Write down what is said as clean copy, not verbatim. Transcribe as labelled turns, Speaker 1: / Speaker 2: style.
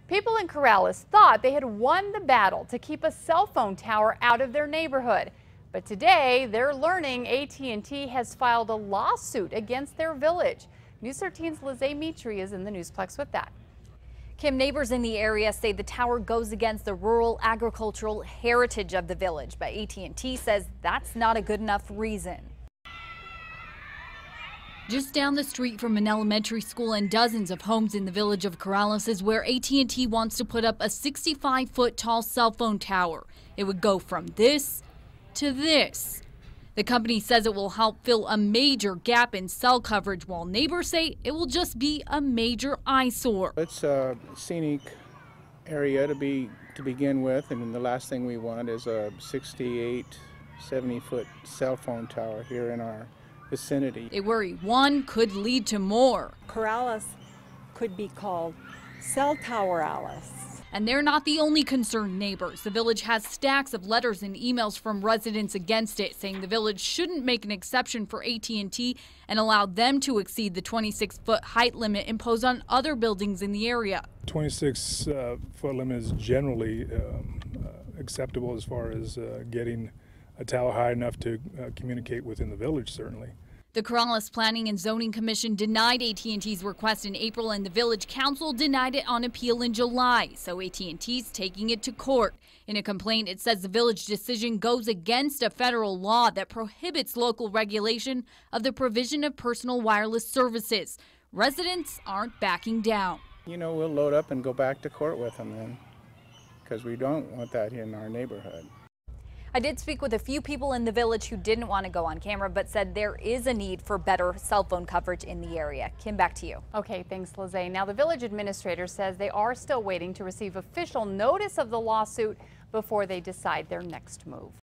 Speaker 1: People in Corrales thought they had won the battle to keep a cell phone tower out of their neighborhood. But today, they're learning AT&T has filed a lawsuit against their village. News 13's Lizzie Mitri is in the Newsplex with that.
Speaker 2: Kim, neighbors in the area say the tower goes against the rural agricultural heritage of the village, but AT&T says that's not a good enough reason. Just down the street from an elementary school and dozens of homes in the village of Corrales is where AT&T wants to put up a 65-foot tall cell phone tower. It would go from this to this. The company says it will help fill a major gap in cell coverage, while neighbors say it will just be a major eyesore.
Speaker 3: It's a scenic area to begin with, and the last thing we want is a 68, 70-foot cell phone tower here in our vicinity.
Speaker 2: They worry one could lead to more.
Speaker 4: Corrales could be called Cell Tower Alice.
Speaker 2: And they're not the only concerned neighbors. The village has stacks of letters and emails from residents against it, saying the village shouldn't make an exception for AT&T and allow them to exceed the 26-foot height limit imposed on other buildings in the area.
Speaker 5: 26-foot limit is generally acceptable as far as getting a tower high enough to communicate within the village, certainly.
Speaker 2: The Corrales Planning and Zoning Commission denied AT&T's request in April, and the Village Council denied it on appeal in July. So AT&T's taking it to court. In a complaint, it says the village decision goes against a federal law that prohibits local regulation of the provision of personal wireless services. Residents aren't backing down.
Speaker 3: You know, we'll load up and go back to court with them then, because we don't want that in our neighborhood.
Speaker 2: I did speak with a few people in the village who didn't want to go on camera, but said there is a need for better cell phone coverage in the area. Kim, back to you.
Speaker 1: Okay, thanks, Lizzie. Now, the village administrator says they are still waiting to receive official notice of the lawsuit before they decide their next move.